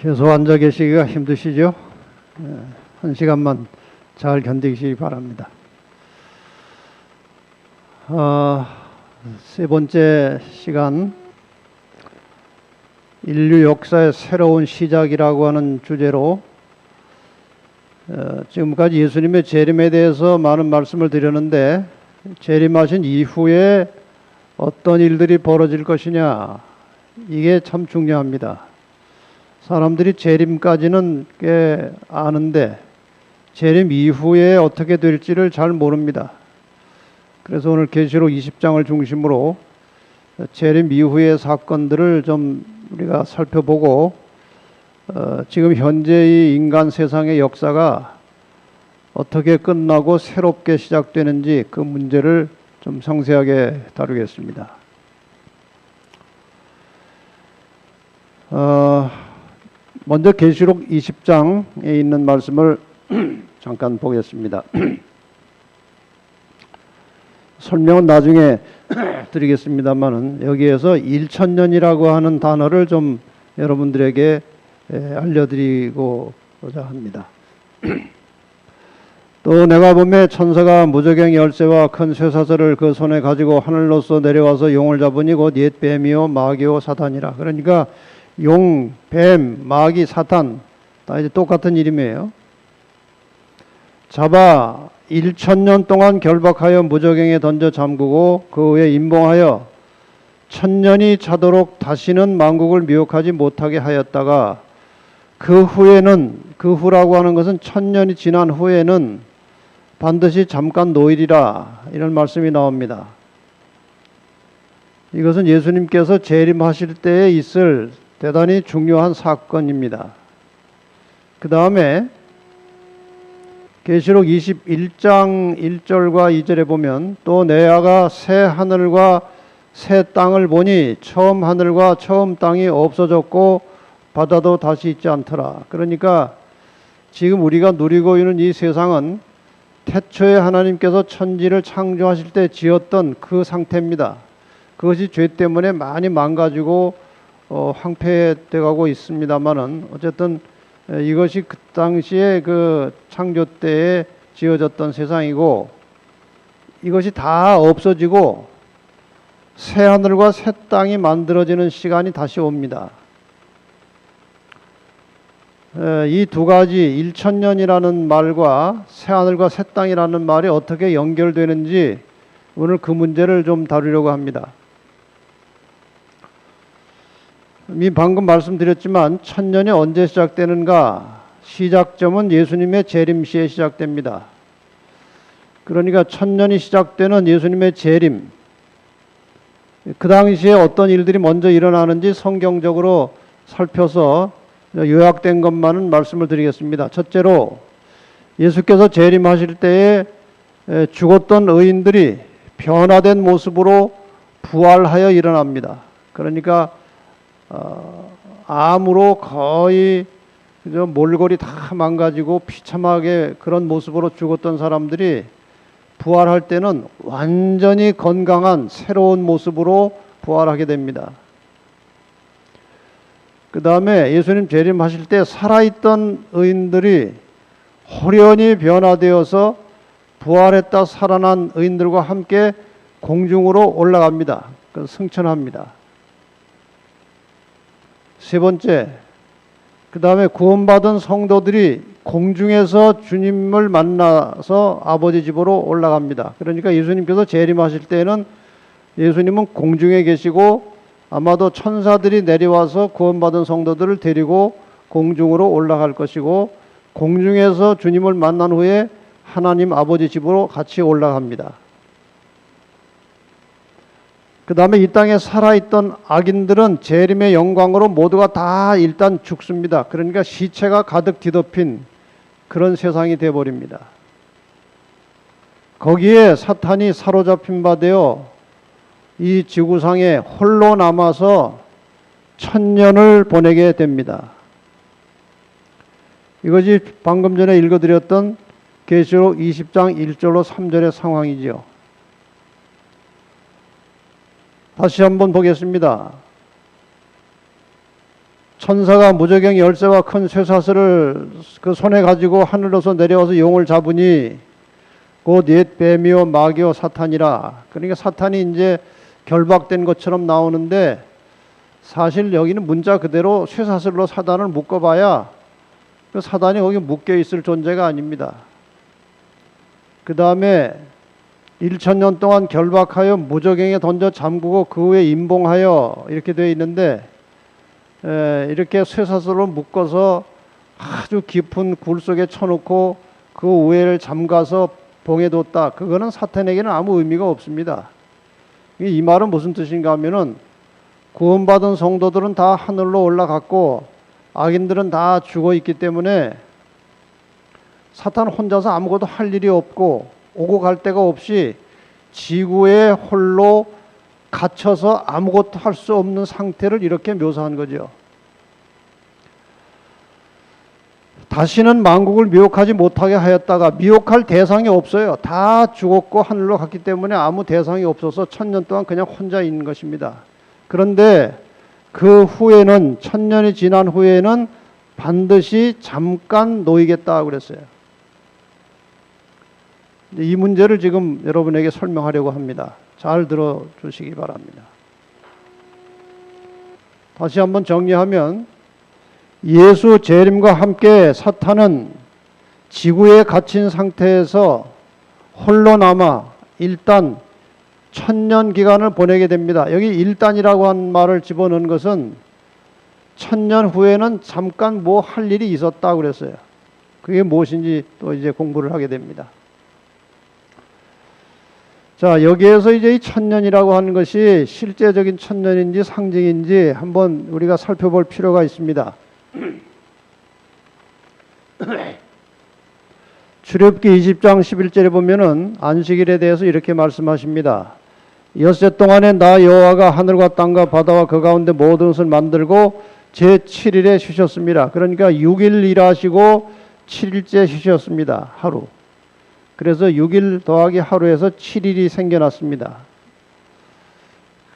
계속 앉아 계시기가 힘드시죠? 한 시간만 잘 견디시기 바랍니다. 세 번째 시간, 인류 역사의 새로운 시작이라고 하는 주제로 지금까지 예수님의 재림에 대해서 많은 말씀을 드렸는데, 재림하신 이후에 어떤 일들이 벌어질 것이냐, 이게 참 중요합니다. 사람들이 재림까지는 꽤 아는데 재림 이후에 어떻게 될지를 잘 모릅니다. 그래서 오늘 계시록 20장을 중심으로 재림 이후의 사건들을 좀 우리가 살펴보고 지금 현재의 인간 세상의 역사가 어떻게 끝나고 새롭게 시작되는지 그 문제를 좀 상세하게 다루겠습니다. 먼저 계시록 20장에 있는 말씀을 잠깐 보겠습니다. 설명은 나중에 드리겠습니다만은 여기에서 1000년이라고 하는 단어를 좀 여러분들에게 알려드리고자 합니다. 또 내가 보매 천사가 무저갱 열쇠와 큰 쇠사슬을 그 손에 가지고 하늘로서 내려와서 용을 잡으니 곧 옛 뱀이요 마귀요 사탄이라. 그러니까 용, 뱀, 마귀, 사탄 다 이제 똑같은 이름이에요. 잡아 1000년 동안 결박하여 무저갱에 던져 잠그고 그 후에 임봉하여 1000년이 차도록 다시는 만국을 미혹하지 못하게 하였다가 그 후에는, 그 후라고 하는 것은 1000년이 지난 후에는 반드시 잠깐 노일이라, 이런 말씀이 나옵니다. 이것은 예수님께서 재림하실 때에 있을 대단히 중요한 사건입니다. 그 다음에 계시록 21장 1절과 2절에 보면 또 내아가 새 하늘과 새 땅을 보니 처음 하늘과 처음 땅이 없어졌고 바다도 다시 있지 않더라. 그러니까 지금 우리가 누리고 있는 이 세상은 태초에 하나님께서 천지를 창조하실 때 지었던 그 상태입니다. 그것이 죄 때문에 많이 망가지고 황폐되어 가고 있습니다만은 어쨌든 이것이 그 당시에 그 창조 때에 지어졌던 세상이고, 이것이 다 없어지고 새 하늘과 새 땅이 만들어지는 시간이 다시 옵니다. 이 두 가지 1000년이라는 말과 새 하늘과 새 땅이라는 말이 어떻게 연결되는지 오늘 그 문제를 좀 다루려고 합니다. 방금 말씀드렸지만 1000년이 언제 시작되는가? 시작점은 예수님의 재림 시에 시작됩니다. 그러니까 1000년이 시작되는 예수님의 재림, 그 당시에 어떤 일들이 먼저 일어나는지 성경적으로 살펴서 요약된 것만은 말씀을 드리겠습니다. 첫째로 예수께서 재림하실 때에 죽었던 의인들이 변화된 모습으로 부활하여 일어납니다. 그러니까 암으로 거의 몰골이 다 망가지고 비참하게 그런 모습으로 죽었던 사람들이 부활할 때는 완전히 건강한 새로운 모습으로 부활하게 됩니다. 그 다음에 예수님 재림하실 때 살아있던 의인들이 호련히 변화되어서 부활했다 살아난 의인들과 함께 공중으로 올라갑니다. 승천합니다. 세 번째, 그 다음에 구원받은 성도들이 공중에서 주님을 만나서 아버지 집으로 올라갑니다. 그러니까 예수님께서 재림하실 때는 예수님은 공중에 계시고 아마도 천사들이 내려와서 구원받은 성도들을 데리고 공중으로 올라갈 것이고, 공중에서 주님을 만난 후에 하나님 아버지 집으로 같이 올라갑니다. 그 다음에 이 땅에 살아있던 악인들은 재림의 영광으로 모두가 다 일단 죽습니다. 그러니까 시체가 가득 뒤덮인 그런 세상이 되어버립니다. 거기에 사탄이 사로잡힌 바 되어 이 지구상에 홀로 남아서 1000년을 보내게 됩니다. 이것이 방금 전에 읽어드렸던 계시록 20장 1절로 3절의 상황이죠. 다시 한번 보겠습니다. 천사가 무저갱 열쇠와 큰 쇠사슬을 그 손에 가지고 하늘로서 내려와서 용을 잡으니 곧 옛 뱀이요 마귀요 사탄이라. 그러니까 사탄이 이제 결박된 것처럼 나오는데 사실 여기는 문자 그대로 쇠사슬로 사단을 묶어봐야 그 사단이 거기 묶여 있을 존재가 아닙니다. 그 다음에 1000년 동안 결박하여 무저갱에 던져 잠그고 그 후에 임봉하여 이렇게 되어 있는데 이렇게 쇠사슬로 묶어서 아주 깊은 굴 속에 쳐놓고 그 우회를 잠가서 봉해 뒀다. 그거는 사탄에게는 아무 의미가 없습니다. 이 말은 무슨 뜻인가 하면은 구원받은 성도들은 다 하늘로 올라갔고 악인들은 다 죽어 있기 때문에 사탄 혼자서 아무것도 할 일이 없고 오고 갈 데가 없이 지구에 홀로 갇혀서 아무것도 할 수 없는 상태를 이렇게 묘사한 거죠. 다시는 만국을 미혹하지 못하게 하였다가 미혹할 대상이 없어요. 다 죽었고 하늘로 갔기 때문에 아무 대상이 없어서 1000년 동안 그냥 혼자 있는 것입니다. 그런데 그 후에는 1000년이 지난 후에는 반드시 잠깐 놓이겠다 그랬어요. 이 문제를 지금 여러분에게 설명하려고 합니다. 잘 들어주시기 바랍니다. 다시 한번 정리하면 예수 재림과 함께 사탄은 지구에 갇힌 상태에서 홀로 남아 일단 1000년 기간을 보내게 됩니다. 여기 일단이라고 한 말을 집어넣은 것은 1000년 후에는 잠깐 뭐 할 일이 있었다 그랬어요. 그게 무엇인지 또 이제 공부를 하게 됩니다. 자, 여기에서 이제 이 1000년이라고 하는 것이 실제적인 1000년인지 상징인지 한번 우리가 살펴볼 필요가 있습니다. 출애굽기 20장 11절에 보면은 안식일에 대해서 이렇게 말씀하십니다. 엿새 동안에 나 여호와가 하늘과 땅과 바다와 그 가운데 모든 것을 만들고 제7일에 쉬셨습니다. 그러니까 6일 일하시고 7일째 쉬셨습니다. 하루. 그래서 6일 더하기 하루에서 7일이 생겨났습니다.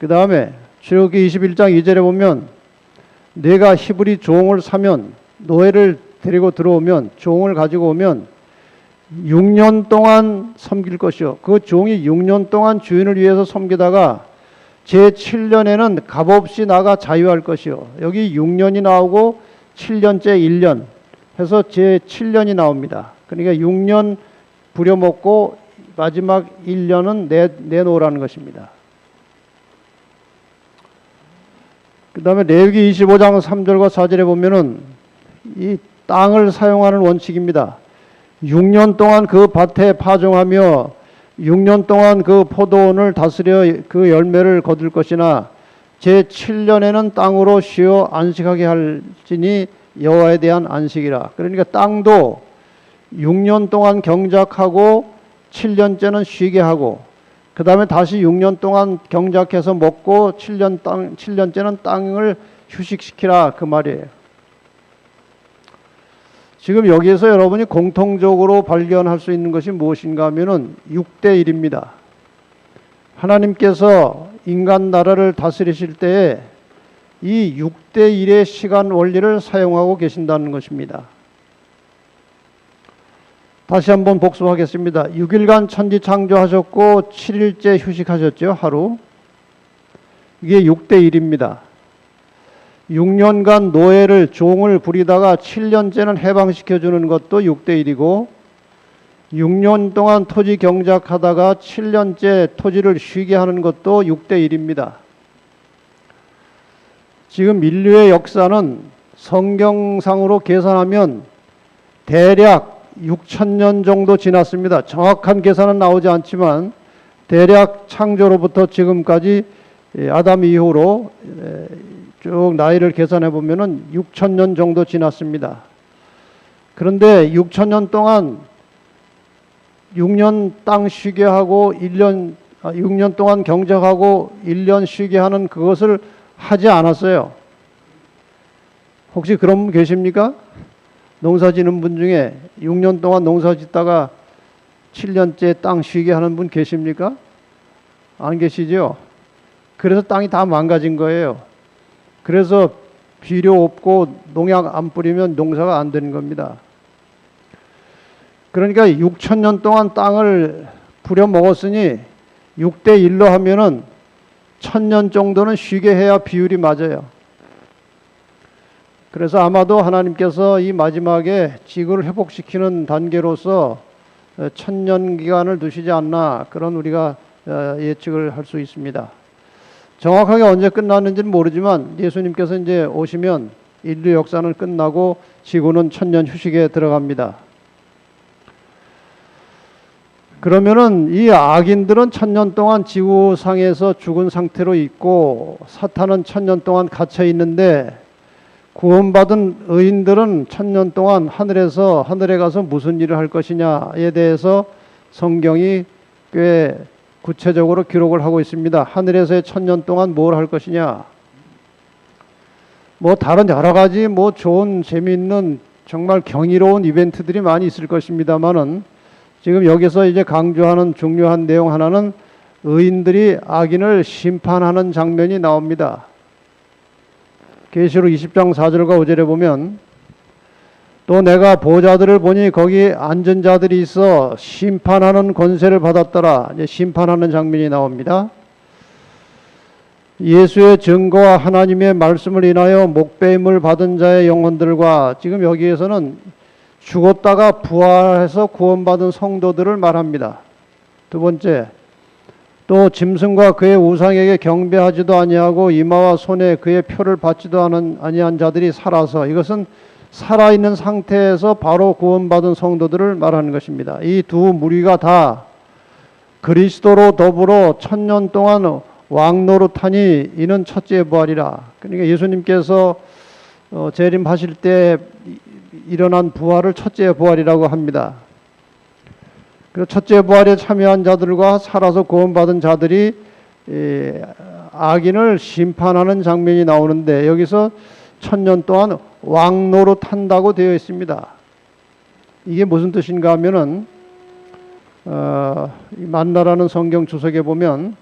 그 다음에 출애굽기 21장 2절에 보면 내가 히브리 종을 사면 노예를 데리고 들어오면 종을 가지고 오면 6년 동안 섬길 것이요. 그 종이 6년 동안 주인을 위해서 섬기다가 제7년에는 값없이 나가 자유할 것이요. 여기 6년이 나오고 7년째 1년 해서 제7년이 나옵니다. 그러니까 6년 부려먹고 마지막 1년은 내놓으라는 것입니다. 그 다음에 레위기 25장 3절과 4절에 보면은 이 땅을 사용하는 원칙입니다. 6년 동안 그 밭에 파종하며 6년 동안 그 포도원을 다스려 그 열매를 거둘 것이나 제7년에는 땅으로 쉬어 안식하게 할지니 여호와에 대한 안식이라. 그러니까 땅도 6년 동안 경작하고 7년째는 쉬게 하고 그 다음에 다시 6년 동안 경작해서 먹고 7년째는 땅을 휴식시키라 그 말이에요. 지금 여기에서 여러분이 공통적으로 발견할 수 있는 것이 무엇인가 하면은 6대 1입니다. 하나님께서 인간 나라를 다스리실 때에 이 6대 1의 시간 원리를 사용하고 계신다는 것입니다. 다시 한번 복습하겠습니다. 6일간 천지 창조하셨고 7일째 휴식하셨죠. 하루. 이게 6대 1입니다. 6년간 노예를 종을 부리다가 7년째는 해방시켜주는 것도 6대 1이고 6년 동안 토지 경작하다가 7년째 토지를 쉬게 하는 것도 6대 1입니다. 지금 인류의 역사는 성경상으로 계산하면 대략 6000년 정도 지났습니다. 정확한 계산은 나오지 않지만 대략 창조로부터 지금까지 아담 이후로 쭉 나이를 계산해 보면은 6000년 정도 지났습니다. 그런데 6000년 동안 6년 땅 쉬게 하고 6년 동안 경작하고 1년 쉬게 하는 그것을 하지 않았어요. 혹시 그런 분 계십니까? 농사 지는 분 중에 6년 동안 농사 짓다가 7년째 땅 쉬게 하는 분 계십니까? 안 계시죠? 그래서 땅이 다 망가진 거예요. 그래서 비료 없고 농약 안 뿌리면 농사가 안 되는 겁니다. 그러니까 6,000년 동안 땅을 부려먹었으니 6대 1로 하면은 1,000년 정도는 쉬게 해야 비율이 맞아요. 그래서 아마도 하나님께서 이 마지막에 지구를 회복시키는 단계로서 1,000년 기간을 두시지 않나, 그런 우리가 예측을 할 수 있습니다. 정확하게 언제 끝나는지는 모르지만 예수님께서 이제 오시면 인류 역사는 끝나고 지구는 1,000년 휴식에 들어갑니다. 그러면은 이 악인들은 1,000년 동안 지구상에서 죽은 상태로 있고 사탄은 1,000년 동안 갇혀 있는데, 구원받은 의인들은 1,000년 동안 하늘에 가서 무슨 일을 할 것이냐에 대해서 성경이 꽤 구체적으로 기록을 하고 있습니다. 하늘에서의 1,000년 동안 뭘 할 것이냐. 뭐 다른 여러 가지 뭐 좋은 재미있는 정말 경이로운 이벤트들이 많이 있을 것입니다만은, 지금 여기서 이제 강조하는 중요한 내용 하나는 의인들이 악인을 심판하는 장면이 나옵니다. 계시록 20장 4절과 5절에 보면, 또 내가 보좌들을 보니 거기 앉은 자들이 있어 심판하는 권세를 받았더라. 이제 심판하는 장면이 나옵니다. 예수의 증거와 하나님의 말씀을 인하여 목배임을 받은 자의 영혼들과, 지금 여기에서는 죽었다가 부활해서 구원받은 성도들을 말합니다. 두 번째, 또 짐승과 그의 우상에게 경배하지도 아니하고 이마와 손에 그의 표를 받지도 아니한 자들이 살아서, 이것은 살아있는 상태에서 바로 구원받은 성도들을 말하는 것입니다. 이 두 무리가 다 그리스도로 더불어 1,000년 동안 왕노릇하니 이는 첫째 부활이라. 그러니까 예수님께서 재림하실 때 일어난 부활을 첫째 부활이라고 합니다. 그리고 첫째 부활에 참여한 자들과 살아서 구원받은 자들이 악인을 심판하는 장면이 나오는데, 여기서 1,000년 동안 왕노릇한다고 되어 있습니다. 이게 무슨 뜻인가 하면은 만나라는 성경 주석에 보면,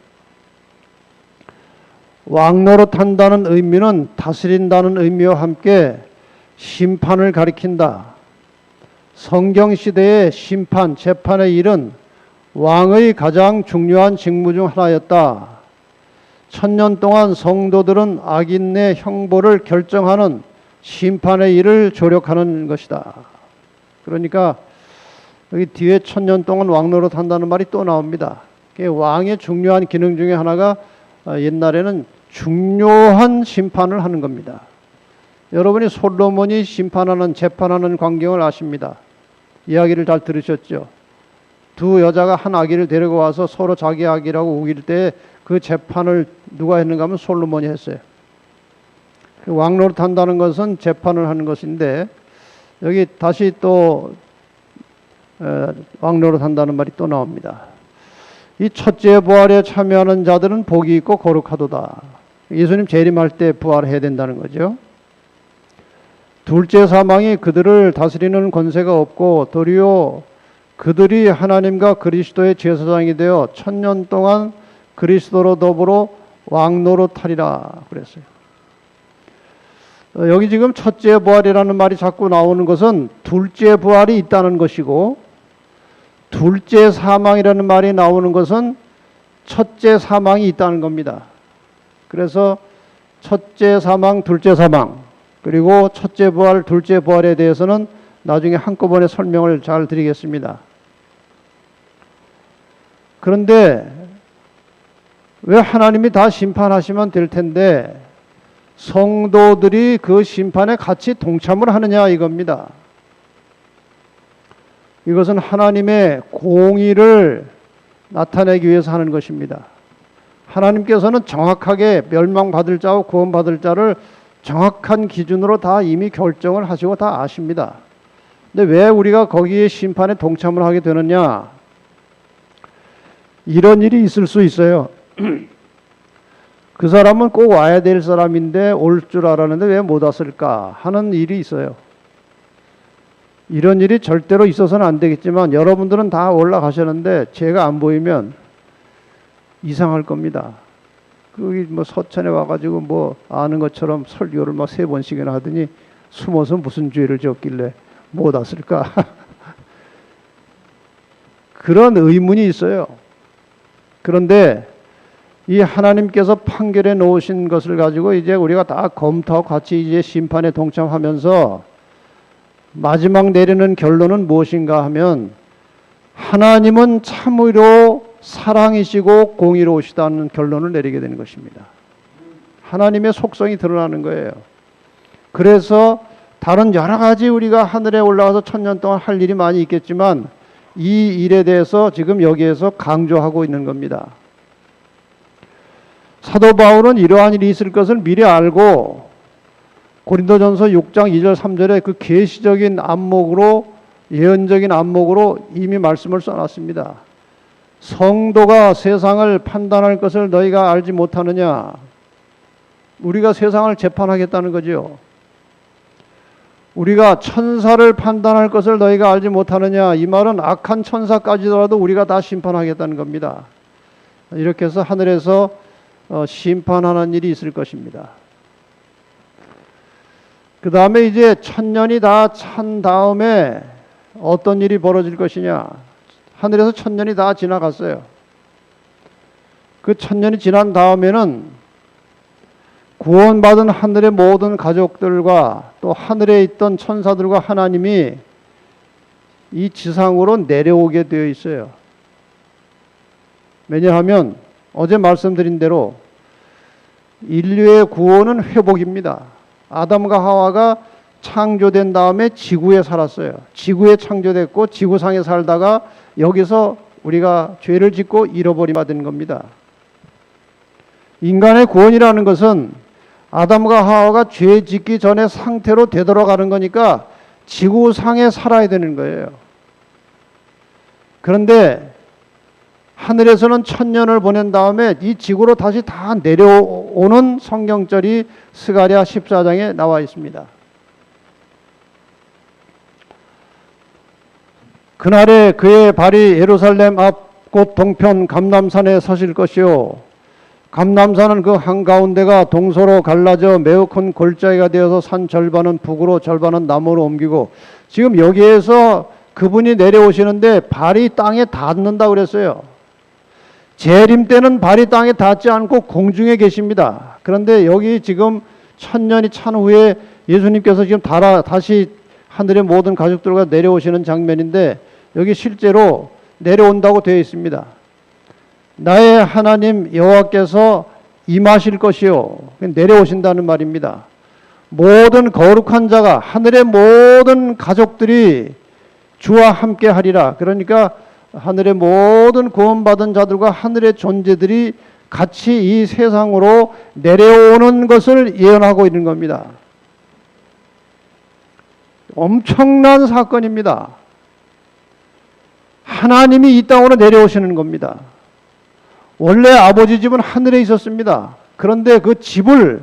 왕노릇한다는 의미는 다스린다는 의미와 함께 심판을 가리킨다. 성경 시대의 심판, 재판의 일은 왕의 가장 중요한 직무 중 하나였다. 1,000년 동안 성도들은 악인의 형벌을 결정하는 심판의 일을 조력하는 것이다. 그러니까 여기 뒤에 1,000년 동안 왕노릇 한다는 말이 또 나옵니다. 왕의 중요한 기능 중에 하나가 옛날에는 중요한 심판을 하는 겁니다. 여러분이 솔로몬이 심판하는, 재판하는 광경을 아십니다. 이야기를 잘 들으셨죠? 두 여자가 한 아기를 데리고 와서 서로 자기 아기라고 우길 때 그 재판을 누가 했는가 하면 솔로몬이 했어요. 왕노릇 한다는 것은 재판을 하는 것인데, 여기 다시 또 왕노릇 한다는 말이 또 나옵니다. 이 첫째 부활에 참여하는 자들은 복이 있고 거룩하도다. 예수님 재림할 때 부활해야 된다는 거죠. 둘째 사망이 그들을 다스리는 권세가 없고 도리어 그들이 하나님과 그리스도의 제사장이 되어 1,000년 동안 그리스도로 더불어 왕노릇하리라 그랬어요. 여기 지금 첫째 부활이라는 말이 자꾸 나오는 것은 둘째 부활이 있다는 것이고, 둘째 사망이라는 말이 나오는 것은 첫째 사망이 있다는 겁니다. 그래서 첫째 사망, 둘째 사망, 그리고 첫째 부활, 둘째 부활에 대해서는 나중에 한꺼번에 설명을 잘 드리겠습니다. 그런데 왜 하나님이 다 심판하시면 될 텐데 성도들이 그 심판에 같이 동참을 하느냐 이겁니다. 이것은 하나님의 공의를 나타내기 위해서 하는 것입니다. 하나님께서는 정확하게 멸망받을 자와 구원받을 자를 정확한 기준으로 다 이미 결정을 하시고 다 아십니다. 근데 왜 우리가 거기에 심판에 동참을 하게 되느냐? 이런 일이 있을 수 있어요. 그 사람은 꼭 와야 될 사람인데 올 줄 알았는데 왜 못 왔을까 하는 일이 있어요. 이런 일이 절대로 있어서는 안 되겠지만 여러분들은 다 올라가셨는데 제가 안 보이면 이상할 겁니다. 그 뭐 서천에 와가지고 뭐 아는 것처럼 설교를 막 3번씩이나 하더니 숨어서 무슨 죄를 지었길래 못 왔을까? 그런 의문이 있어요. 그런데 이 하나님께서 판결해 놓으신 것을 가지고 이제 우리가 다 검토하고 같이 이제 심판에 동참하면서 마지막 내리는 결론은 무엇인가 하면 하나님은 참으로 사랑이시고 공의로우시다는 결론을 내리게 되는 것입니다. 하나님의 속성이 드러나는 거예요. 그래서 다른 여러 가지 우리가 하늘에 올라가서 1000년 동안 할 일이 많이 있겠지만 이 일에 대해서 지금 여기에서 강조하고 있는 겁니다. 사도 바울은 이러한 일이 있을 것을 미리 알고 고린도전서 6장 2절 3절에 그 계시적인 안목으로 예언적인 안목으로 이미 말씀을 써놨습니다. 성도가 세상을 판단할 것을 너희가 알지 못하느냐. 우리가 세상을 재판하겠다는 거죠. 우리가 천사를 판단할 것을 너희가 알지 못하느냐. 이 말은 악한 천사까지더라도 우리가 다 심판하겠다는 겁니다. 이렇게 해서 하늘에서 심판하는 일이 있을 것입니다. 그 다음에 이제 1000년이 다 찬 다음에 어떤 일이 벌어질 것이냐. 하늘에서 1000년이 다 지나갔어요. 그 1000년이 지난 다음에는 구원받은 하늘의 모든 가족들과 또 하늘에 있던 천사들과 하나님이 이 지상으로 내려오게 되어 있어요. 왜냐하면 어제 말씀드린 대로 인류의 구원은 회복입니다. 아담과 하와가 창조된 다음에 지구에 살았어요. 지구에 창조됐고 지구상에 살다가 여기서 우리가 죄를 짓고 잃어버리게 된 겁니다. 인간의 구원이라는 것은 아담과 하와가 죄 짓기 전에 상태로 되돌아가는 거니까 지구상에 살아야 되는 거예요. 그런데 하늘에서는 1000년을 보낸 다음에 이 지구로 다시 다 내려오는 성경절이 스가랴 14장에 나와 있습니다. 그날에 그의 발이 예루살렘 앞 곧 동편 감람산에 서실 것이요 감람산은 그 한가운데가 동서로 갈라져 매우 큰 골짜기가 되어서 산 절반은 북으로 절반은 남으로 옮기고 지금 여기에서 그분이 내려오시는데 발이 땅에 닿는다고 그랬어요. 재림 때는 발이 땅에 닿지 않고 공중에 계십니다. 그런데 여기 지금 1000년이 찬 후에 예수님께서 지금 다시 하늘의 모든 가족들과 내려오시는 장면인데 여기 실제로 내려온다고 되어 있습니다. 나의 하나님 여호와께서 임하실 것이요. 내려오신다는 말입니다. 모든 거룩한 자가 하늘의 모든 가족들이 주와 함께 하리라. 그러니까 하늘의 모든 구원받은 자들과 하늘의 존재들이 같이 이 세상으로 내려오는 것을 예언하고 있는 겁니다. 엄청난 사건입니다. 하나님이 이 땅으로 내려오시는 겁니다. 원래 아버지 집은 하늘에 있었습니다. 그런데 그 집을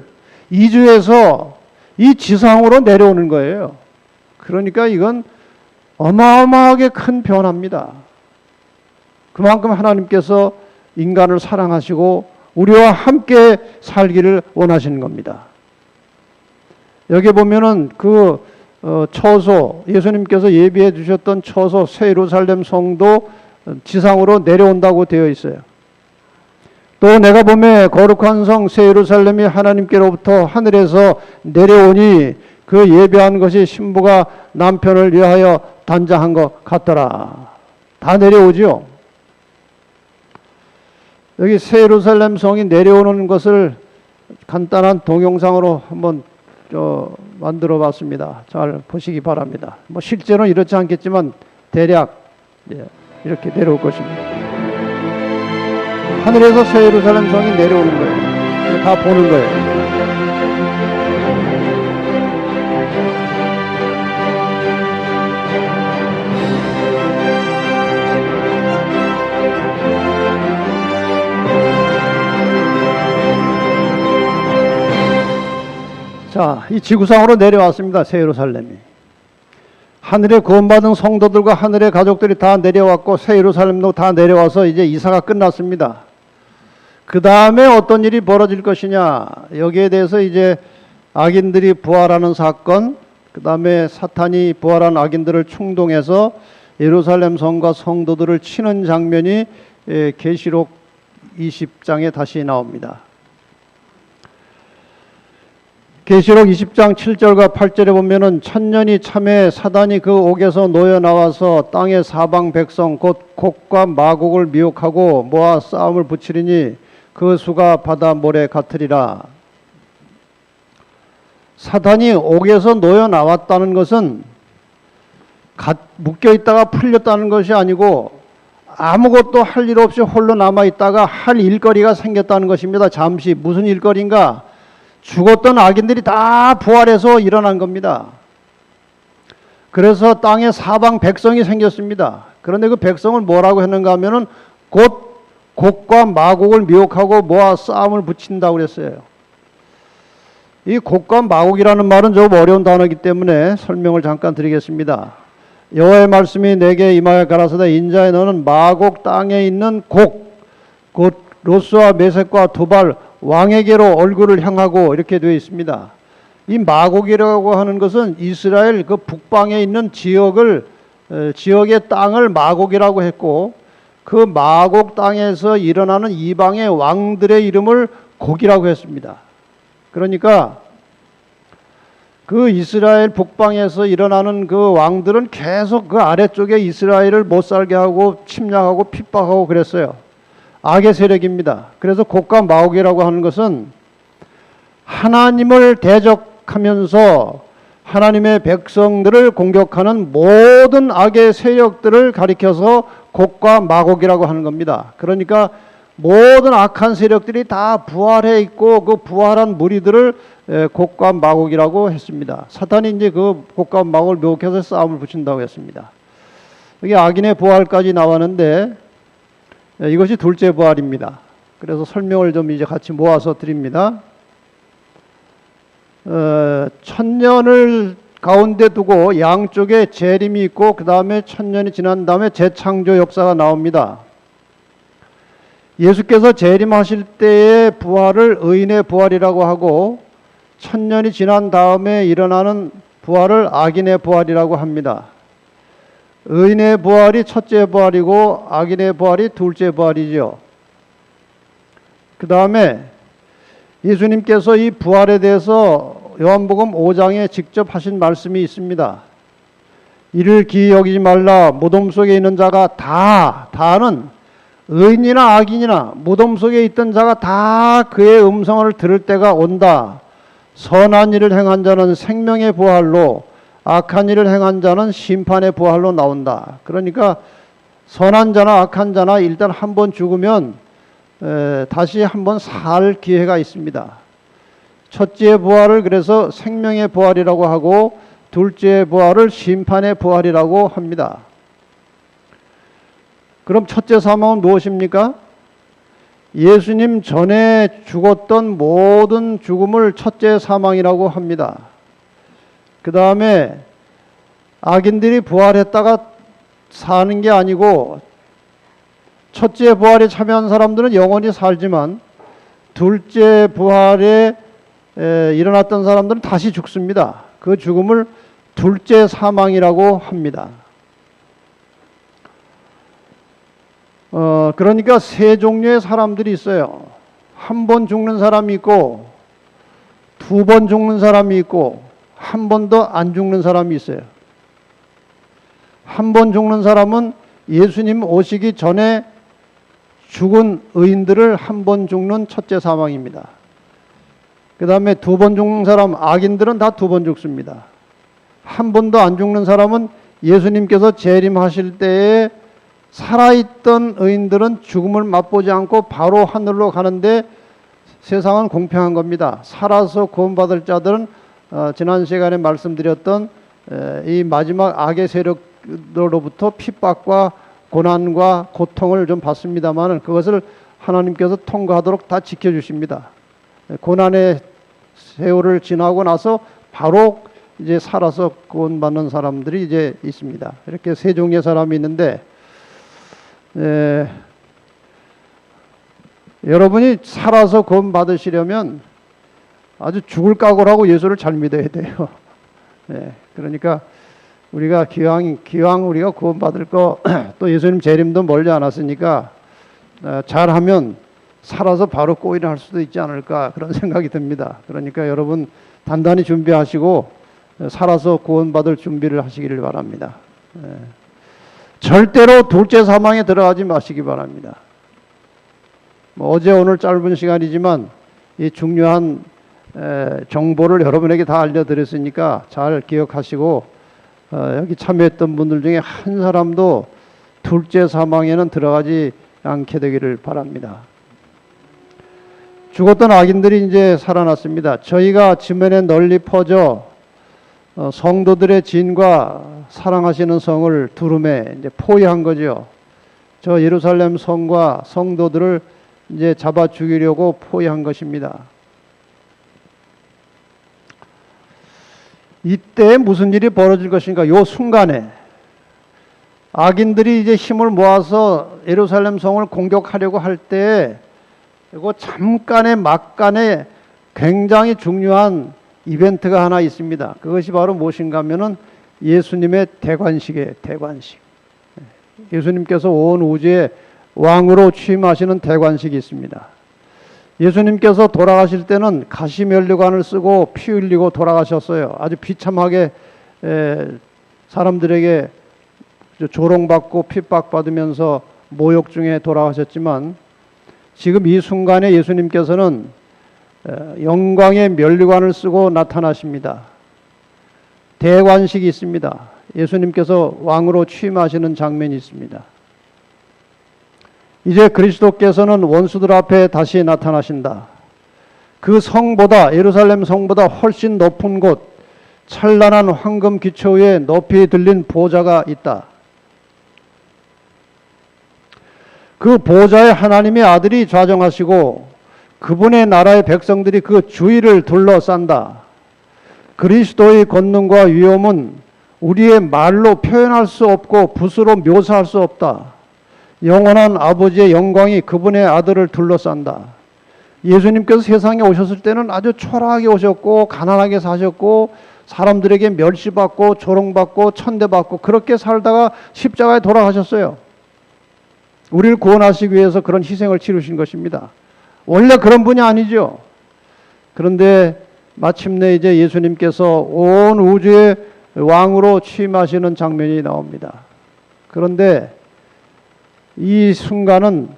이주해서 이 지상으로 내려오는 거예요. 그러니까 이건 어마어마하게 큰 변화입니다. 그만큼 하나님께서 인간을 사랑하시고 우리와 함께 살기를 원하시는 겁니다. 여기 보면은 그 처소, 예수님께서 예비해 주셨던 처소 새 예루살렘 성도 지상으로 내려온다고 되어 있어요. 또 내가 보매 거룩한 성 새 예루살렘이 하나님께로부터 하늘에서 내려오니 그 예배한 것이 신부가 남편을 위하여 단장한 것 같더라. 다 내려오죠. 여기 새 예루살렘 성이 내려오는 것을 간단한 동영상으로 한번 만들어 봤습니다. 잘 보시기 바랍니다. 뭐 실제로는 이렇지 않겠지만 대략 이렇게 내려올 것입니다. 하늘에서 새 예루살렘 성이 내려오는 거예요. 다 보는 거예요. 자, 이 지구상으로 내려왔습니다. 새 예루살렘이. 하늘에 구원받은 성도들과 하늘의 가족들이 다 내려왔고 새 예루살렘도 다 내려와서 이제 이사가 끝났습니다. 그 다음에 어떤 일이 벌어질 것이냐, 여기에 대해서 이제 악인들이 부활하는 사건, 그 다음에 사탄이 부활한 악인들을 충동해서 예루살렘 성과 성도들을 치는 장면이 계시록 20장에 다시 나옵니다. 계시록 20장 7절과 8절에 보면은 천년이 참에 사단이 그 옥에서 놓여 나와서 땅의 사방 백성 곧 곡과 마곡을 미혹하고 모아 싸움을 붙이리니 그 수가 바다 모래 같으리라. 사단이 옥에서 놓여 나왔다는 것은 묶여 있다가 풀렸다는 것이 아니고 아무것도 할 일 없이 홀로 남아 있다가 할 일거리가 생겼다는 것입니다. 잠시. 무슨 일거리인가? 죽었던 악인들이 다 부활해서 일어난 겁니다. 그래서 땅에 사방 백성이 생겼습니다. 그런데 그 백성을 뭐라고 했는가 하면은 곧 곡과 마곡을 미혹하고 모아 싸움을 붙인다고 그랬어요. 이 곡과 마곡이라는 말은 좀 어려운 단어이기 때문에 설명을 잠깐 드리겠습니다. 여호와의 말씀이 내게 임하여 가라사대 인자의 너는 마곡 땅에 있는 곡, 곧 로스와 메섹과 두발 왕에게로 얼굴을 향하고 이렇게 되어 있습니다. 이 마곡이라고 하는 것은 이스라엘 그 북방에 있는 지역의 땅을 마곡이라고 했고, 그 마곡 땅에서 일어나는 이방의 왕들의 이름을 곡이라고 했습니다. 그러니까 그 이스라엘 북방에서 일어나는 그 왕들은 계속 그 아래쪽에 이스라엘을 못 살게 하고 침략하고 핍박하고 그랬어요. 악의 세력입니다. 그래서 곡과 마곡이라고 하는 것은 하나님을 대적하면서 하나님의 백성들을 공격하는 모든 악의 세력들을 가리켜서 곡과 마곡이라고 하는 겁니다. 그러니까 모든 악한 세력들이 다 부활해 있고 그 부활한 무리들을 곡과 마곡이라고 했습니다. 사탄이 이제 그 곡과 마곡을 묘혹해서 싸움을 붙인다고 했습니다. 여기 악인의 부활까지 나왔는데 이것이 둘째 부활입니다. 그래서 설명을 좀 이제 같이 모아서 드립니다. 천년을 가운데 두고 양쪽에 재림이 있고 그 다음에 천년이 지난 다음에 재창조 역사가 나옵니다. 예수께서 재림하실 때의 부활을 의인의 부활이라고 하고 천년이 지난 다음에 일어나는 부활을 악인의 부활이라고 합니다. 의인의 부활이 첫째 부활이고 악인의 부활이 둘째 부활이죠. 그 다음에 예수님께서 이 부활에 대해서 요한복음 5장에 직접 하신 말씀이 있습니다. 이를 기이 여기지 말라. 무덤 속에 있는 자가 다는 의인이나 악인이나 무덤 속에 있던 자가 다 그의 음성을 들을 때가 온다. 선한 일을 행한 자는 생명의 부활로, 악한 일을 행한 자는 심판의 부활로 나온다. 그러니까 선한 자나 악한 자나 일단 한 번 죽으면 다시 한 번 살 기회가 있습니다. 첫째 부활을 그래서 생명의 부활이라고 하고 둘째 부활을 심판의 부활이라고 합니다. 그럼 첫째 사망은 무엇입니까? 예수님 전에 죽었던 모든 죽음을 첫째 사망이라고 합니다. 그 다음에 악인들이 부활했다가 사는 게 아니고 첫째 부활에 참여한 사람들은 영원히 살지만 둘째 부활에 일어났던 사람들은 다시 죽습니다. 그 죽음을 둘째 사망이라고 합니다. 그러니까 세 종류의 사람들이 있어요. 한 번 죽는 사람이 있고, 두 번 죽는 사람이 있고, 한 번도 안 죽는 사람이 있어요. 한 번 죽는 사람은 예수님 오시기 전에 죽은 의인들을 한 번 죽는 첫째 사망입니다. 그 다음에 두 번 죽는 사람, 악인들은 다 두 번 죽습니다. 한 번도 안 죽는 사람은 예수님께서 재림하실 때에 살아있던 의인들은 죽음을 맛보지 않고 바로 하늘로 가는데 세상은 공평한 겁니다. 살아서 구원받을 자들은 지난 시간에 말씀드렸던 이 마지막 악의 세력으로부터 핍박과 고난과 고통을 좀 받습니다만 그것을 하나님께서 통과하도록 다 지켜주십니다. 고난의 세월을 지나고 나서 바로 이제 살아서 구원받는 사람들이 이제 있습니다. 이렇게 세 종류의 사람이 있는데 여러분이 살아서 구원 받으시려면 아주 죽을 각오를 하고 예수를 잘 믿어야 돼요. 네, 그러니까 우리가 기왕 우리가 구원 받을 거 또 예수님 재림도 멀지 않았으니까 잘하면 살아서 바로 꼬이를 할 수도 있지 않을까 그런 생각이 듭니다. 그러니까 여러분 단단히 준비하시고 살아서 구원받을 준비를 하시기를 바랍니다. 절대로 둘째 사망에 들어가지 마시기 바랍니다. 어제 오늘 짧은 시간이지만 이 중요한 정보를 여러분에게 다 알려드렸으니까 잘 기억하시고 여기 참여했던 분들 중에 한 사람도 둘째 사망에는 들어가지 않게 되기를 바랍니다. 죽었던 악인들이 이제 살아났습니다. 저희가 지면에 널리 퍼져 성도들의 진과 사랑하시는 성을 두름에 이제 포위한 거죠. 저 예루살렘 성과 성도들을 이제 잡아 죽이려고 포위한 것입니다. 이때 무슨 일이 벌어질 것인가? 요 순간에 악인들이 이제 힘을 모아서 예루살렘 성을 공격하려고 할 때 이거 잠깐의 막간에 굉장히 중요한 이벤트가 하나 있습니다. 그것이 바로 무엇인가 하면은 예수님의 대관식이에요. 대관식. 예수님께서 온 우주의 왕으로 취임하시는 대관식이 있습니다. 예수님께서 돌아가실 때는 가시면류관을 쓰고 피 흘리고 돌아가셨어요. 아주 비참하게 사람들에게 조롱받고 핍박받으면서 모욕 중에 돌아가셨지만 지금 이 순간에 예수님께서는 영광의 면류관을 쓰고 나타나십니다. 대관식이 있습니다. 예수님께서 왕으로 취임하시는 장면이 있습니다. 이제 그리스도께서는 원수들 앞에 다시 나타나신다. 그 성보다 예루살렘 성보다 훨씬 높은 곳 찬란한 황금 기초 위에 높이 들린 보좌가 있다. 그 보좌에 하나님의 아들이 좌정하시고 그분의 나라의 백성들이 그 주위를 둘러싼다. 그리스도의 권능과 위엄은 우리의 말로 표현할 수 없고 붓으로 묘사할 수 없다. 영원한 아버지의 영광이 그분의 아들을 둘러싼다. 예수님께서 세상에 오셨을 때는 아주 초라하게 오셨고 가난하게 사셨고 사람들에게 멸시받고 조롱받고 천대받고 그렇게 살다가 십자가에 돌아가셨어요. 우리를 구원하시기 위해서 그런 희생을 치르신 것입니다. 원래 그런 분이 아니죠. 그런데 마침내 이제 예수님께서 온 우주의 왕으로 취임하시는 장면이 나옵니다. 그런데 이 순간은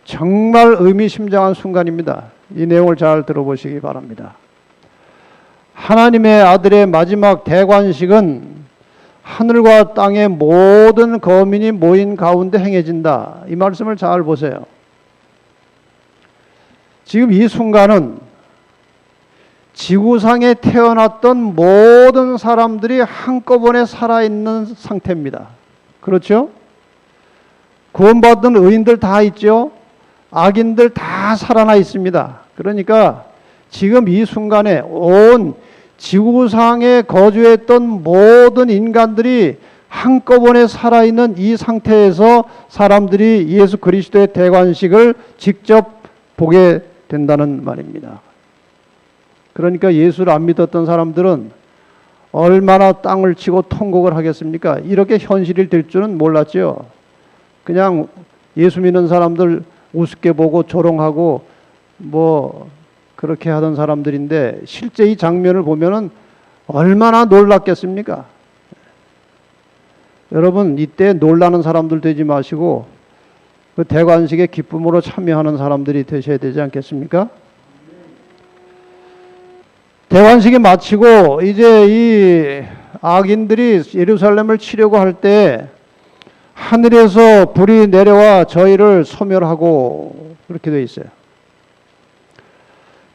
정말 의미심장한 순간입니다. 이 내용을 잘 들어보시기 바랍니다. 하나님의 아들의 마지막 대관식은 하늘과 땅의 모든 거민이 모인 가운데 행해진다. 이 말씀을 잘 보세요. 지금 이 순간은 지구상에 태어났던 모든 사람들이 한꺼번에 살아있는 상태입니다. 그렇죠? 구원받은 의인들 다 있죠? 악인들 다 살아나 있습니다. 그러니까 지금 이 순간에 온 지구상에 거주했던 모든 인간들이 한꺼번에 살아있는 이 상태에서 사람들이 예수 그리스도의 대관식을 직접 보게 된다는 말입니다. 그러니까 예수를 안 믿었던 사람들은 얼마나 땅을 치고 통곡을 하겠습니까? 이렇게 현실이 될 줄은 몰랐죠. 그냥 예수 믿는 사람들 우습게 보고 조롱하고 뭐 그렇게 하던 사람들인데 실제 이 장면을 보면은 얼마나 놀랐겠습니까? 여러분 이때 놀라는 사람들 되지 마시고 그 대관식의 기쁨으로 참여하는 사람들이 되셔야 되지 않겠습니까? 대관식이 마치고 이제 이 악인들이 예루살렘을 치려고 할 때 하늘에서 불이 내려와 저희를 소멸하고 그렇게 되어 있어요.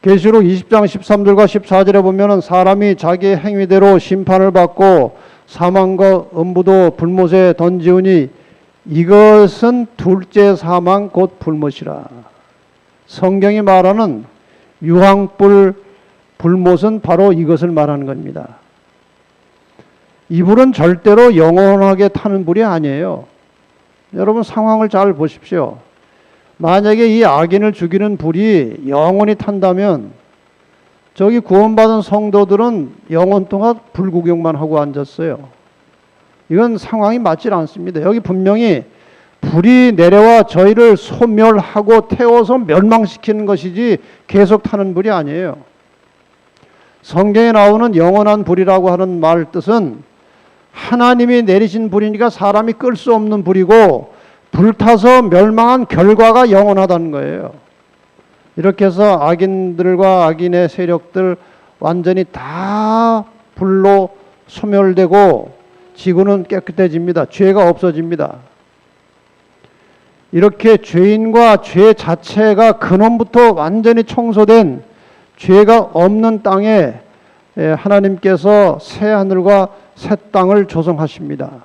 계시록 20장 13절과 14절에 보면은 사람이 자기의 행위대로 심판을 받고 사망과 음부도 불못에 던지우니 이것은 둘째 사망 곧 불못이라. 성경이 말하는 유황불 불못은 바로 이것을 말하는 겁니다. 이 불은 절대로 영원하게 타는 불이 아니에요. 여러분 상황을 잘 보십시오. 만약에 이 악인을 죽이는 불이 영원히 탄다면 저기 구원받은 성도들은 영원 동안 불구경만 하고 앉았어요. 이건 상황이 맞질 않습니다. 여기 분명히 불이 내려와 저희를 소멸하고 태워서 멸망시키는 것이지 계속 타는 불이 아니에요. 성경에 나오는 영원한 불이라고 하는 말 뜻은 하나님이 내리신 불이니까 사람이 끌 수 없는 불이고 불타서 멸망한 결과가 영원하다는 거예요. 이렇게 해서 악인들과 악인의 세력들 완전히 다 불로 소멸되고 지구는 깨끗해집니다. 죄가 없어집니다. 이렇게 죄인과 죄 자체가 근원부터 완전히 청소된 죄가 없는 땅에 하나님께서 새 하늘과 새 땅을 조성하십니다.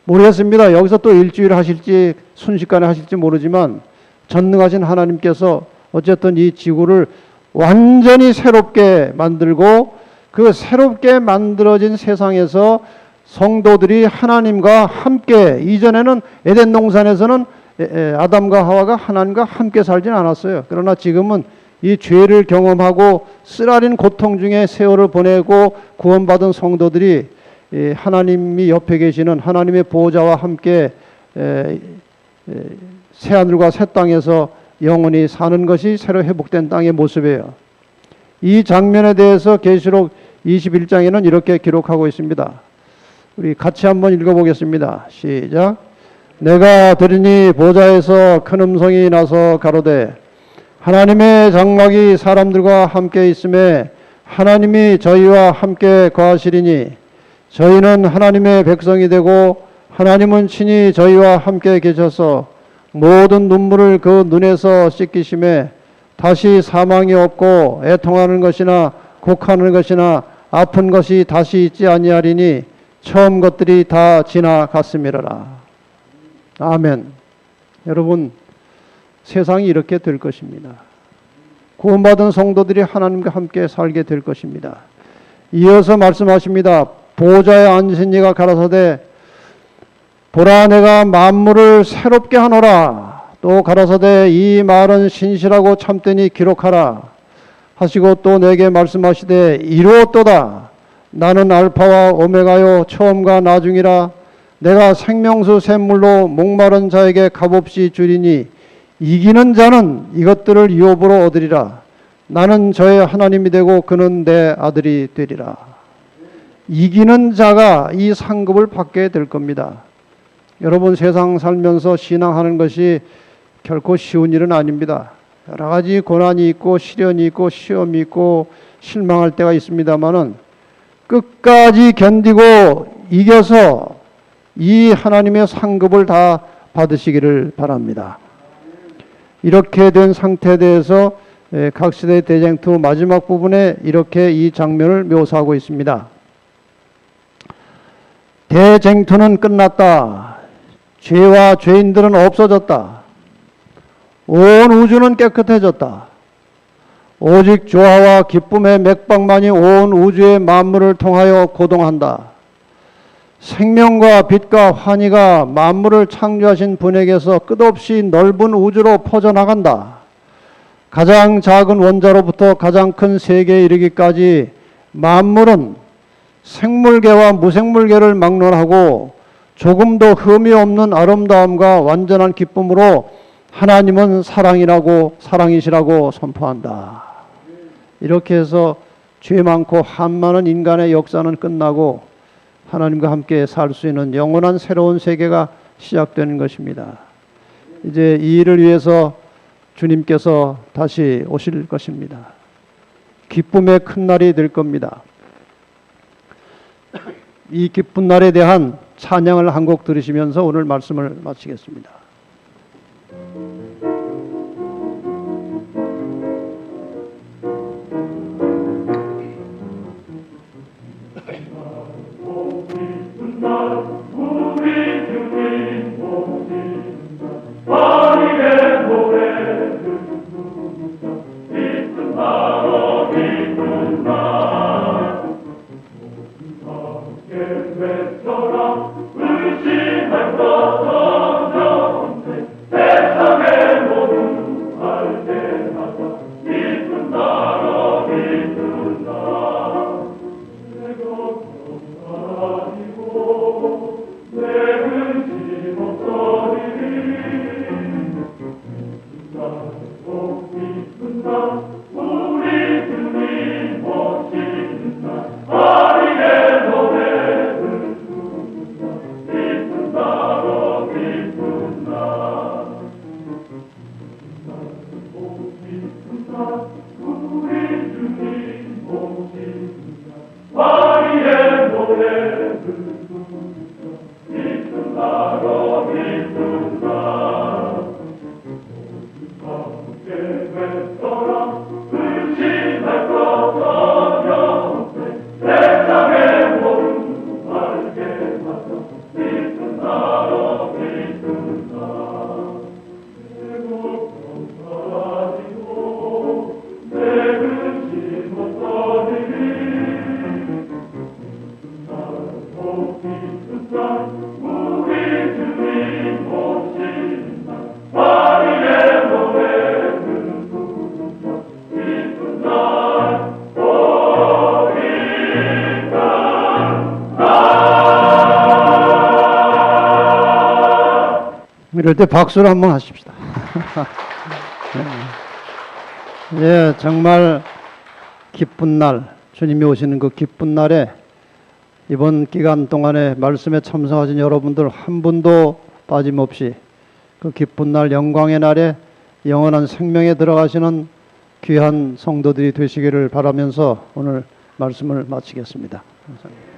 모르겠습니다. 여기서 또 일주일 하실지 순식간에 하실지 모르지만 전능하신 하나님께서 어쨌든 이 지구를 완전히 새롭게 만들고 그 새롭게 만들어진 세상에서 성도들이 하나님과 함께, 이전에는 에덴 동산에서는 아담과 하와가 하나님과 함께 살진 않았어요. 그러나 지금은 이 죄를 경험하고 쓰라린 고통 중에 세월을 보내고 구원받은 성도들이 하나님이 옆에 계시는 하나님의 보호자와 함께 새하늘과 새 땅에서 영원히 사는 것이 새로 회복된 땅의 모습이에요. 이 장면에 대해서 계시록 21장에는 이렇게 기록하고 있습니다. 우리 같이 한번 읽어보겠습니다. 시작. 내가 들으니 보좌에서 큰 음성이 나서 가로되 하나님의 장막이 사람들과 함께 있음에 하나님이 저희와 함께 거하시리니 저희는 하나님의 백성이 되고 하나님은 친히 저희와 함께 계셔서 모든 눈물을 그 눈에서 씻기심에 다시 사망이 없고 애통하는 것이나 곡하는 것이나 아픈 것이 다시 있지 아니하리니 처음 것들이 다 지나갔음이라라. 아멘. 여러분, 세상이 이렇게 될 것입니다. 구원받은 성도들이 하나님과 함께 살게 될 것입니다. 이어서 말씀하십니다. 보좌에 앉으신 이가 가라사대 보라 내가 만물을 새롭게 하노라. 또 가라사대 이 말은 신실하고 참되니 기록하라 하시고 또 내게 말씀하시되 이루었도다. 나는 알파와 오메가요 처음과 나중이라. 내가 생명수 샘물로 목마른 자에게 값없이 주리니 이기는 자는 이것들을 유업으로 얻으리라. 나는 저의 하나님이 되고 그는 내 아들이 되리라. 이기는 자가 이 상급을 받게 될 겁니다. 여러분, 세상 살면서 신앙하는 것이 결코 쉬운 일은 아닙니다. 여러 가지 고난이 있고 시련이 있고 시험이 있고 실망할 때가 있습니다만은 끝까지 견디고 이겨서 이 하나님의 상급을 다 받으시기를 바랍니다. 이렇게 된 상태에 대해서 각 시대의 대쟁투 마지막 부분에 이렇게 이 장면을 묘사하고 있습니다. 대쟁투는 끝났다. 죄와 죄인들은 없어졌다. 온 우주는 깨끗해졌다. 오직 조화와 기쁨의 맥박만이 온 우주의 만물을 통하여 고동한다. 생명과 빛과 환희가 만물을 창조하신 분에게서 끝없이 넓은 우주로 퍼져나간다. 가장 작은 원자로부터 가장 큰 세계에 이르기까지 만물은 생물계와 무생물계를 막론하고 조금도 흠이 없는 아름다움과 완전한 기쁨으로 하나님은 사랑이라고 사랑이시라고 선포한다. 이렇게 해서 죄 많고 한 많은 인간의 역사는 끝나고 하나님과 함께 살 수 있는 영원한 새로운 세계가 시작되는 것입니다. 이제 이 일을 위해서 주님께서 다시 오실 것입니다. 기쁨의 큰 날이 될 겁니다. 이 기쁜 날에 대한 찬양을 한 곡 들으시면서 오늘 말씀을 마치겠습니다. 의심할 것 없는데 세상 이럴 때 박수를 한번 하십시다. 예, 정말 기쁜 날, 주님이 오시는 그 기쁜 날에 이번 기간 동안에 말씀에 참석하신 여러분들 한 분도 빠짐없이 그 기쁜 날, 영광의 날에 영원한 생명에 들어가시는 귀한 성도들이 되시기를 바라면서 오늘 말씀을 마치겠습니다. 감사합니다.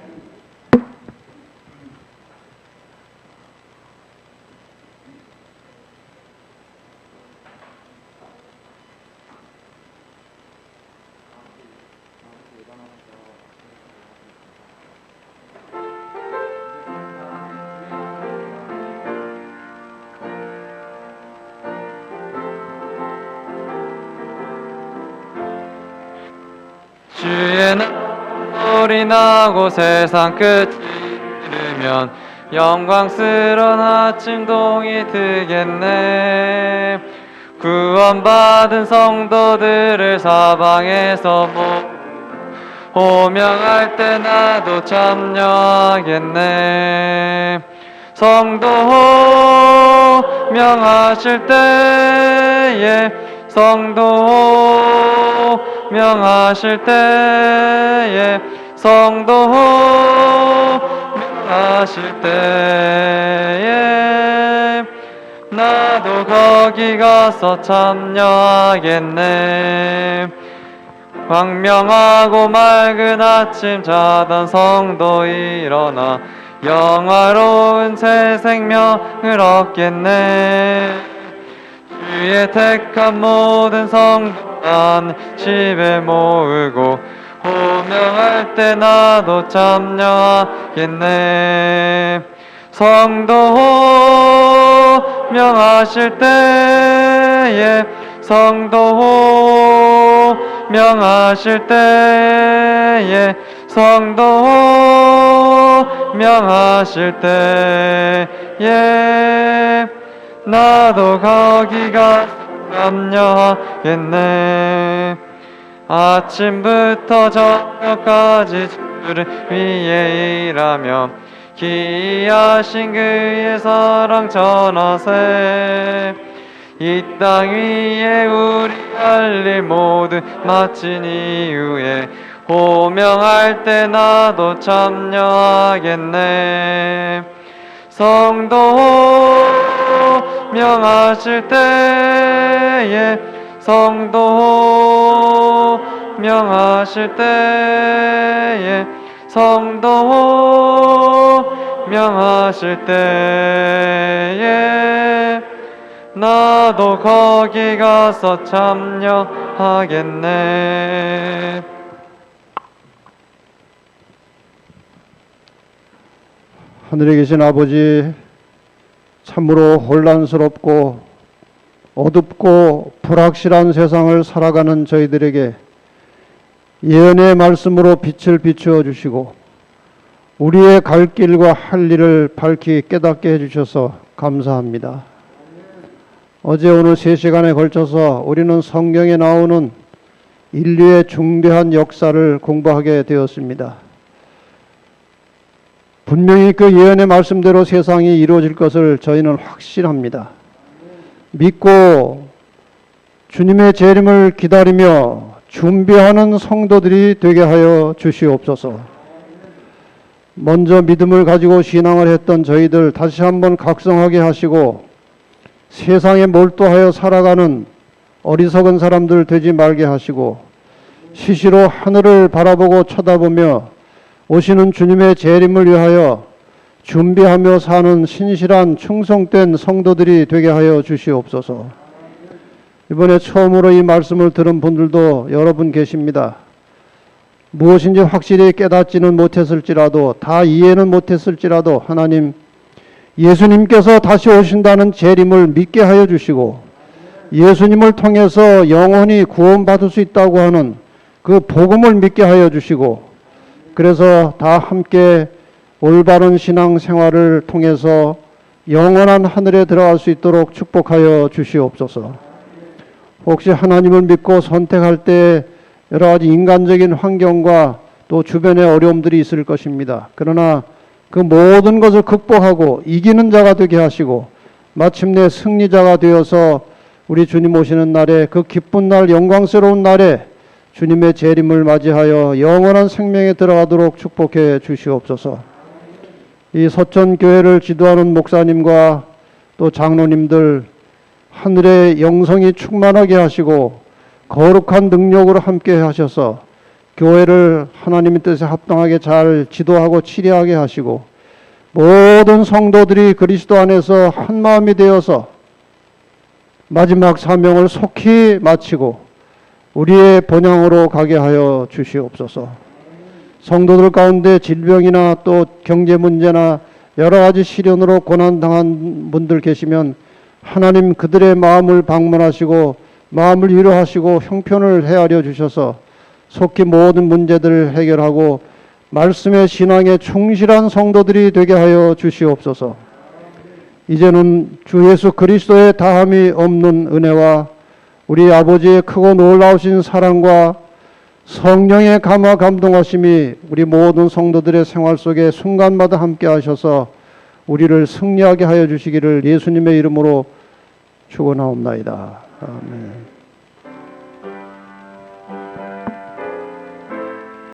주의 눈물이 나고 세상 끝이 이르면 영광스러운 아침 동이 트겠네. 구원받은 성도들을 사방에서 호명할 때 나도 참여하겠네. 성도 호명하실 때에 성도 명하실 때에 성도 명하실 때에 나도 거기 가서 참여하겠네. 광명하고 맑은 아침 자던 성도 일어나 영화로운 새 생명을 얻겠네. 주의 택한 모든 성도 한 집에 모으고 호명할 때 나도 참여하겠네. 성도 호명하실 때에 성도 호명하실 때에 성도 호명하실 때에 나도 거기 가서 참여하겠네. 아침부터 저녁까지 주를 위해 일하며 기이하신 그의 사랑 전하세. 이 땅 위에 우리 할 일 모두 마친 이후에 호명할 때 나도 참여하겠네. 성도 호명하실 때에 성도 호명하실 때에 성도 호명하실 때에 나도 거기 가서 참여하겠네. 하늘에 계신 아버지, 참으로 혼란스럽고 어둡고 불확실한 세상을 살아가는 저희들에게 예언의 말씀으로 빛을 비추어 주시고 우리의 갈 길과 할 일을 밝히 깨닫게 해주셔서 감사합니다. 어제 오늘 3시간에 걸쳐서 우리는 성경에 나오는 인류의 중대한 역사를 공부하게 되었습니다. 분명히 그 예언의 말씀대로 세상이 이루어질 것을 저희는 확신합니다. 믿고 주님의 재림을 기다리며 준비하는 성도들이 되게 하여 주시옵소서. 먼저 믿음을 가지고 신앙을 했던 저희들 다시 한번 각성하게 하시고 세상에 몰두하여 살아가는 어리석은 사람들 되지 말게 하시고 시시로 하늘을 바라보고 쳐다보며 오시는 주님의 재림을 위하여 준비하며 사는 신실한 충성된 성도들이 되게 하여 주시옵소서. 이번에 처음으로 이 말씀을 들은 분들도 여러분 계십니다. 무엇인지 확실히 깨닫지는 못했을지라도, 다 이해는 못했을지라도 하나님, 예수님께서 다시 오신다는 재림을 믿게 하여 주시고 예수님을 통해서 영원히 구원받을 수 있다고 하는 그 복음을 믿게 하여 주시고, 그래서 다 함께 올바른 신앙 생활을 통해서 영원한 하늘에 들어갈 수 있도록 축복하여 주시옵소서. 혹시 하나님을 믿고 선택할 때 여러 가지 인간적인 환경과 또 주변의 어려움들이 있을 것입니다. 그러나 그 모든 것을 극복하고 이기는 자가 되게 하시고 마침내 승리자가 되어서 우리 주님 오시는 날에, 그 기쁜 날, 영광스러운 날에 주님의 재림을 맞이하여 영원한 생명에 들어가도록 축복해 주시옵소서. 이 서천교회를 지도하는 목사님과 또 장로님들, 하늘의 영성이 충만하게 하시고 거룩한 능력으로 함께 하셔서 교회를 하나님의 뜻에 합당하게 잘 지도하고 치리하게 하시고 모든 성도들이 그리스도 안에서 한 마음이 되어서 마지막 사명을 속히 마치고 우리의 본향으로 가게 하여 주시옵소서. 성도들 가운데 질병이나 또 경제 문제나 여러 가지 시련으로 고난당한 분들 계시면 하나님 그들의 마음을 방문하시고 마음을 위로하시고 형편을 헤아려 주셔서 속히 모든 문제들을 해결하고 말씀의 신앙에 충실한 성도들이 되게 하여 주시옵소서. 이제는 주 예수 그리스도의 다함이 없는 은혜와 우리 아버지의 크고 놀라우신 사랑과 성령의 감화 감동하심이 우리 모든 성도들의 생활 속에 순간마다 함께 하셔서 우리를 승리하게 하여 주시기를 예수님의 이름으로 축원하옵나이다. 아멘.